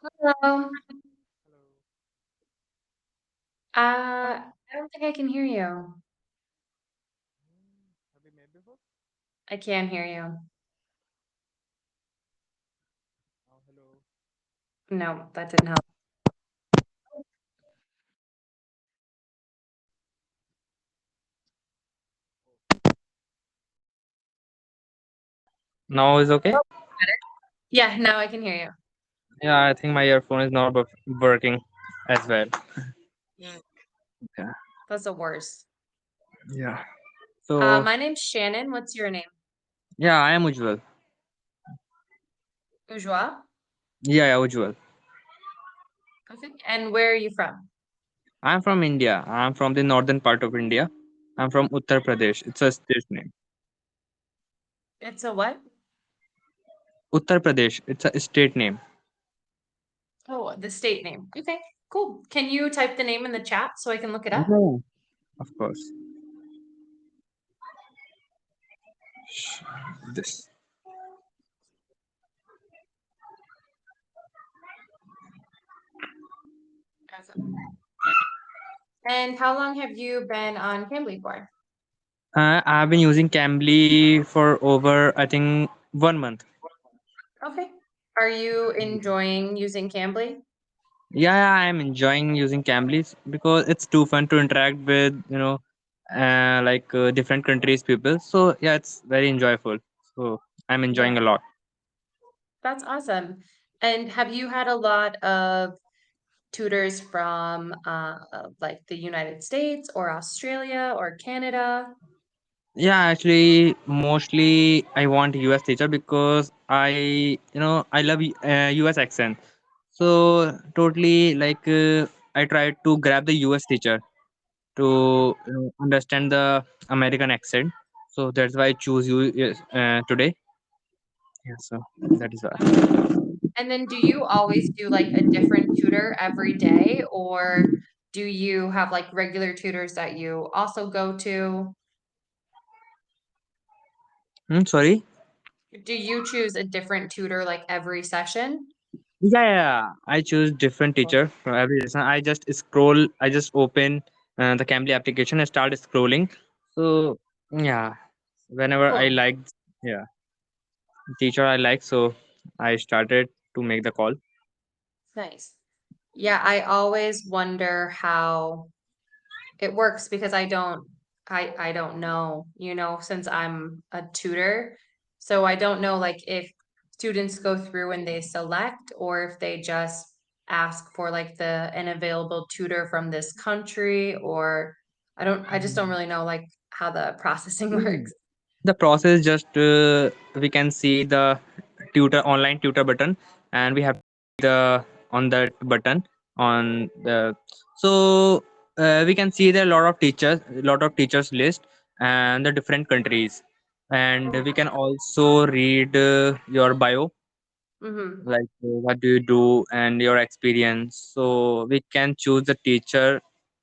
Hello. Hello. I don't think I can hear you. Have we met before? I can't hear you. Hello. No, that didn't help. Now is okay? Oh, better. Yeah, now I can hear you. Yeah, I think my earphone is not working as well. Mm, Yeah. that's the worst. Yeah. So, My name's Shannon. What's your name? yeah, I am Ujjwal. Ujwa. Yeah, yeah, Ujjwal. Okay. And where are you from? I'm from India. I'm from the northern part of India. I'm from Uttar Pradesh. It's a state name. It's a what? Uttar Pradesh. It's a state name. Oh, the state name. Okay, cool. Can you type the name in the chat so I can look it up? Yeah, of course. Sh- This. Awesome. And how long have you been on Cambly for? I've been using Cambly for over, I think, 1 month. Okay. Are you enjoying using Cambly? Yeah, I'm enjoying using Cambly because it's too fun to interact with, different countries people. So yeah, it's very enjoyable. So I'm enjoying Yeah. a lot. That's awesome. And have you had a lot of tutors from like the United States or Australia or Canada? Yeah, actually, mostly I want US teacher because I love US accent. So totally I try to grab the US teacher to understand the American accent. So that's why I choose you today. Yeah, so that is why. Awesome. And then do you always do like a different tutor every day, or do you have like regular tutors that you also go to? Sorry. Do you choose a different tutor like every session? Yeah, yeah, yeah. I choose different Cool. teacher for every lesson. I just scroll. I just open the Cambly application and start scrolling. So yeah, whenever I Cool. like, yeah, teacher I like, so I started to make the call. Nice. Yeah, I always wonder how it works because I don't know, since I'm a tutor. So I don't know like if students go through and they select or if they just ask for like the an available tutor from this country or I just don't really know like how the processing Mm. works. The process just we can see the tutor online tutor button, and we have the on that button on the so we can see there are a lot of teachers list and the different countries, and we can also read your bio, Mm-hmm. like what do you do and your experience, so we can choose the teacher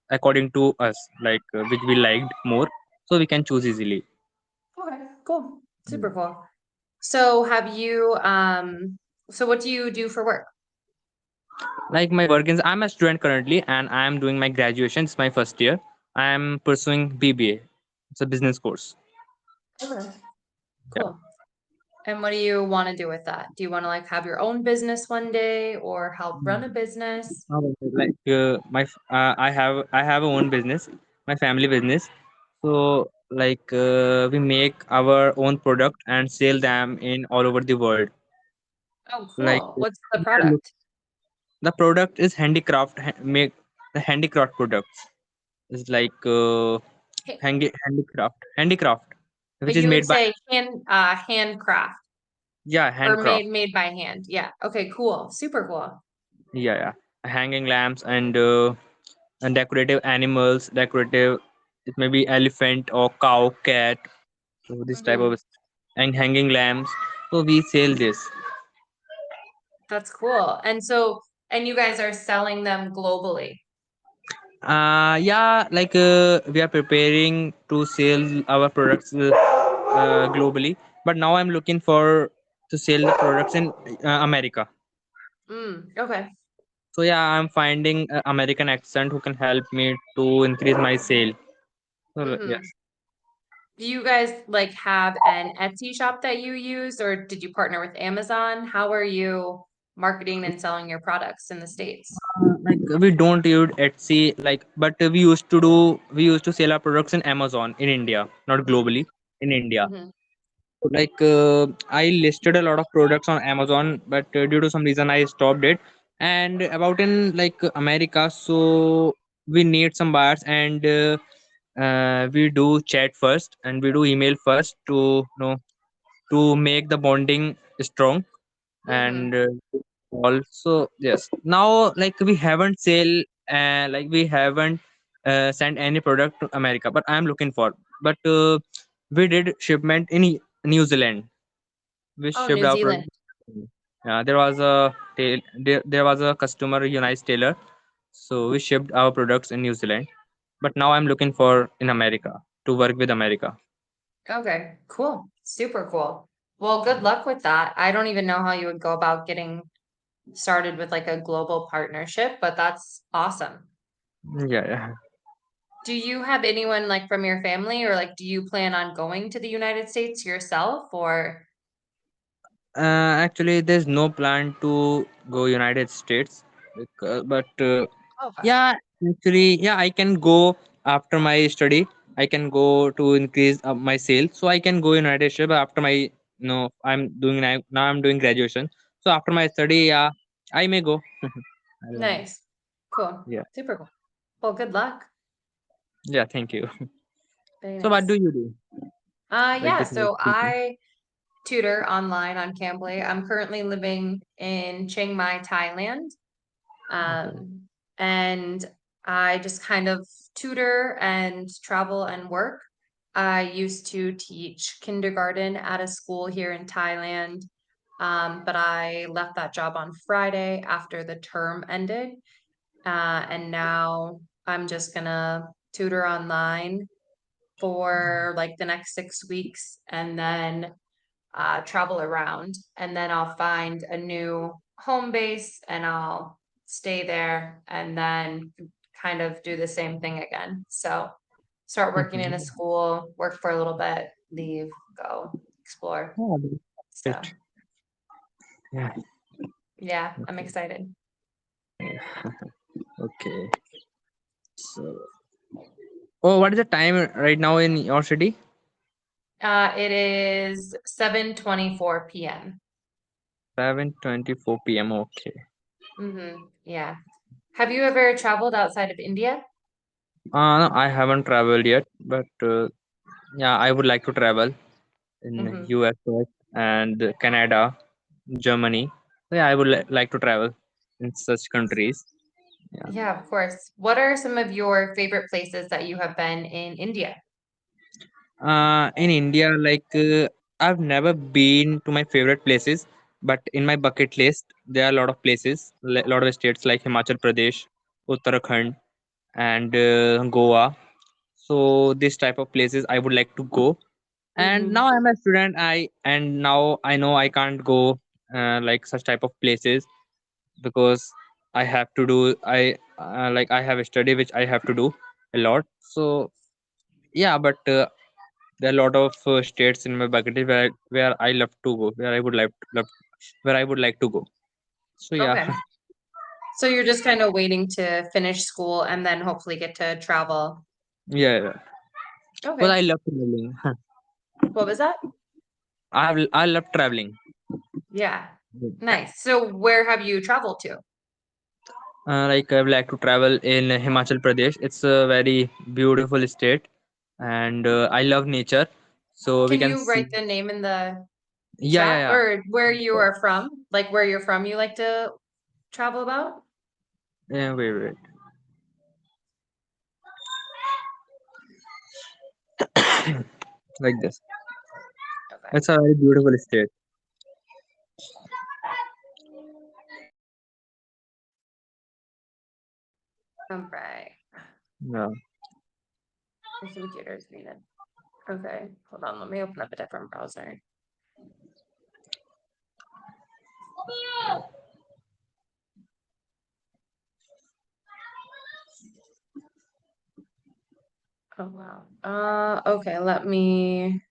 according to us, which we liked more, so we can choose easily. Okay, cool. Super cool. So have you so what do you do for work? Like my work is, I'm a student currently and I'm doing my graduation. It's my first year. I'm pursuing BBA. It's a business course. Okay. Yeah. Cool. And what do you want to do with that? Do you want to like have your own business one day or help run a business? I have a own business, my family business. So we make our own product and sell them in all over the world. Oh, Like cool. What's the we are look, product? the product is make the handicraft products. It's Hey, handicraft, which is you would made by, say handcraft yeah, or handcraft. made by hand. Yeah. Okay, cool. Super cool. Yeah, yeah. Hanging lamps and decorative animals, decorative. It may be elephant or cow, cat. So this type Hmm. of, and hanging lamps. So we sell this. That's cool. And you guys are selling them globally. Yeah, we are preparing to sell our products globally. But now I'm looking for to sell the products in America. Okay. So yeah, I'm finding a American accent who can help me to increase my sale. So Mm-hmm. yes. Do you guys like have an Etsy shop that you use, or did you partner with Amazon? How are you marketing and selling your products in the States? Like we don't use Etsy, like, but we used to sell our products in Amazon in India, not globally, in India. Mm-hmm. So, like I listed a lot of products on Amazon, but due to some reason I stopped it. And about in like America, so we need some buyers, and we do chat first and we do email first to to make the bonding strong. Mm-hmm. And also yes, now like we haven't sell, like we haven't sent any product to America, but I'm looking for. But we did shipment in New Zealand. We Oh, shipped New our product. Zealand. There was a there was a customer, United Tailor, so we shipped our products in New Zealand. But now I'm looking for in America to work with America. Okay, cool. Super cool. Well, good luck with that. I don't even know how you would go about getting started with like a global partnership, but that's awesome. Yeah, yeah. Do you have anyone like from your family, or like do you plan on going to the United States yourself, or Actually, there's no plan to go United States, but okay. yeah, actually, yeah, I can go after my study. I can go to increase my sale, so I can go United States after my no. Now I'm doing graduation, so after my study, yeah, I may go. I don't know. Nice. Cool. Yeah, Super cool. Well, good luck. yeah. Thank you. Very So, what do nice. you do? Like Yeah, besides so teaching? I tutor online on Cambly. I'm currently living in Chiang Mai, Thailand. Okay. Um, and I just kind of tutor and travel and work. I used to teach kindergarten at a school here in Thailand, but I left that job on Friday after the term ended. And now I'm just gonna tutor online for like the next 6 weeks and then travel around. And then I'll find a new home base and I'll stay there and then kind of do the same thing again. So start working in a Mhm. school, work for a little bit, leave, go, explore. Oh, So great. Yeah. yeah, I'm Okay. excited. Okay. So, oh, what is the time right now in your city? It is 7:24 p.m. 7:24 p.m. Okay. Yeah. Have you ever traveled outside of India? No, I haven't traveled yet, but yeah, I would like to travel in hmm US first and Canada, Germany. So, yeah, I would like to travel in such countries. Yeah. Yeah, of course. What are some of your favorite places that you have been in India? In India, like I've never been to my favorite places, but in my bucket list there are a lot of places, a lot of states like Himachal Pradesh, Uttarakhand, and Goa. So this type of places I would like to go. And hmm now I'm a student. Now I know I can't go like such type of places because I have to do I have a study which I have to do a lot. So yeah, but there are a lot of states in my bucket list where I love to go, where I would like to go. So yeah, Okay. So you're just kind of waiting to finish school and then hopefully get to travel. yeah, because I Okay. love traveling. What was that? I love traveling. Yeah. Nice. So where have you traveled to? Like I would like to travel in Himachal Pradesh. It's a very beautiful state, and I love nature. So we Can can you see. write the name in the Yeah, chat yeah, or where you are from? Like where you're from, you like to travel about? yeah. Wait, wait. Like this. Okay. It's a very beautiful state. All right. Yeah. Your computer is muted. Okay. Hold on. Let me open up a different browser. Oh wow. Okay, let me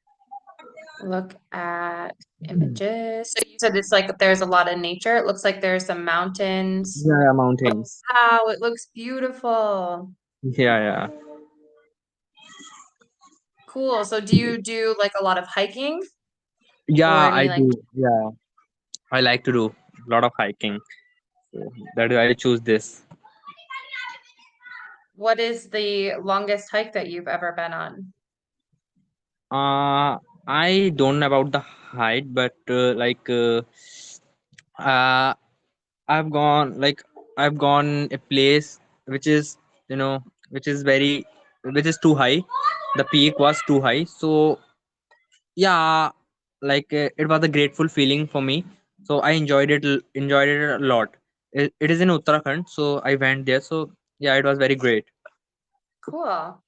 look at images. So you said it's like there's a lot of nature. It looks like there's some mountains. Yeah, yeah, Oh mountains. wow, it looks beautiful. Yeah, yeah. Cool. So do you do like a lot of hiking or Yeah, I any like do. Yeah, I like to do a lot of hiking. So that is why I choose this. what is the longest hike that you've ever been on? Uh, I don't know about the height, but uh, I've gone a place which is which is very which is too high. The peak was too high, so yeah, it was a grateful feeling for me. So I enjoyed it a lot. It is in Uttarakhand, so I went there. So yeah, it was very great. Cool.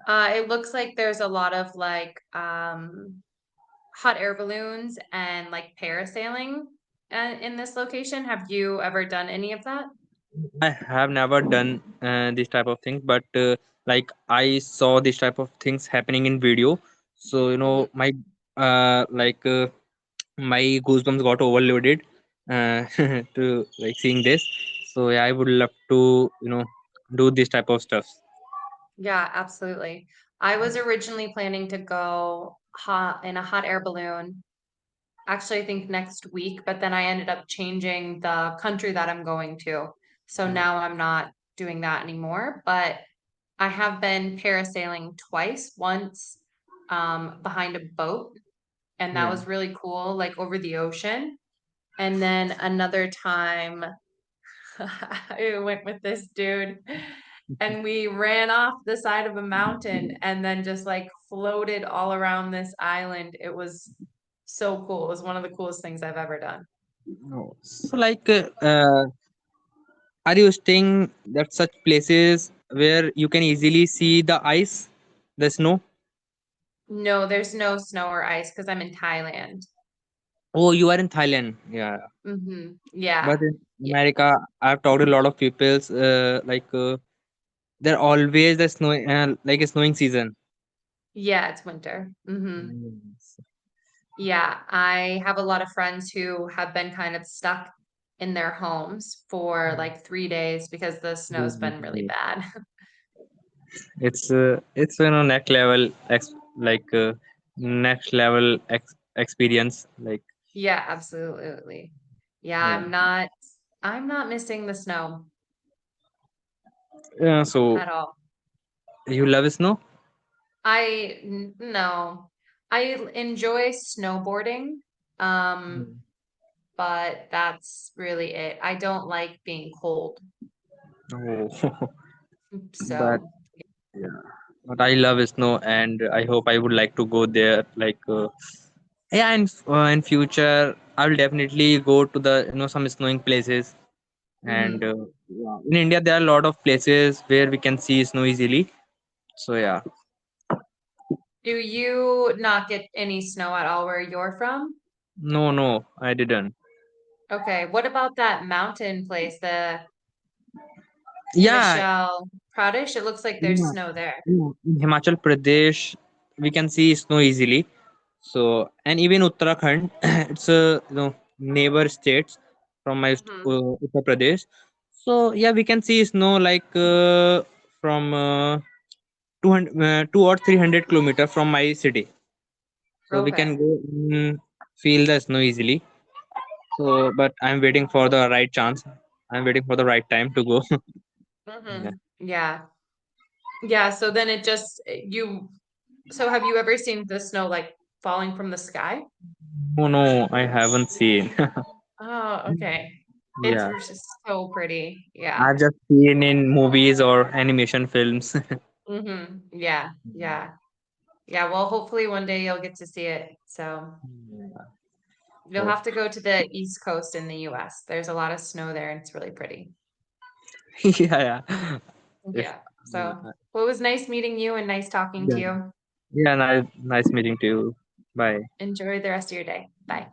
Yeah. It looks like there's a lot of like hot air balloons and like parasailing in this location. Have you ever done any of that? I have never done this type of thing, but I saw this type of things happening in video. So Mhm. my goosebumps got overloaded to like seeing this. So yeah, I would love to do this type of stuff. Yeah, absolutely. I was originally planning to go hot in a hot air balloon, actually, I think next week, but then I ended up changing the country that I'm going to. So now I'm not doing that anymore, but I have been parasailing twice, once behind a boat, and that Yeah. was really cool, like over the ocean. And then another time I went with this dude and we ran off the side of a mountain and then just like floated all around this island. It was so cool. It was one of the coolest things I've ever done. No. So are you staying at such places where you can easily see the ice, the snow? No, there's no snow or ice because I'm in Thailand. Oh, you are in Thailand. Yeah. But Yeah. in Yeah. America, I've talked to a lot of people's there always the snow like a snowing season. Yeah, it's winter. Yes. Yeah, I have a lot of friends who have been kind of stuck in their homes for like 3 days because the snow's been really bad. It's next level next level experience like Yeah, absolutely. Yeah, yeah. I'm not missing the snow So at all. you love snow? No. I enjoy snowboarding, um, Mm. but that's really it. I don't like being cold. Oh, but So, yeah, but I love snow, and I hope I would like to go there. Yeah, in future, I will definitely go to the some snowing places. And mhm. yeah, in India, there are a lot of places where we can see snow easily. So yeah, Do you not get any snow at all where you're from? no, no, I didn't. Okay, what about that mountain place, the Yeah, Himachal Pradesh? It looks like there's yeah, snow there. yeah. In Himachal Pradesh, we can see snow easily. So, and even Uttarakhand, it's a neighbor states from my Mhm. Uttar Pradesh. So yeah, we can see snow from 2 or 300 kilometers from my city. So we can Okay. go feel the snow easily. So, but I'm waiting for the right chance. I'm waiting for the right time to go. Yeah. Yeah. Yeah, so then it just so have you ever seen the snow like falling from the sky? Oh no, I haven't seen. Oh, okay. It's Yeah, just so pretty. Yeah. I've just seen in movies or animation films. Yeah. Yeah. Yeah. Well, hopefully one day you'll get to see it. So Yeah. you'll Oh. have to go to the East Coast in the US. There's a lot of snow there and it's really pretty. Yeah, yeah. If Yeah. So well, it was nice meeting you and nice talking to yeah, you. yeah, nice meeting to you. Bye. Enjoy the rest of your day. Bye.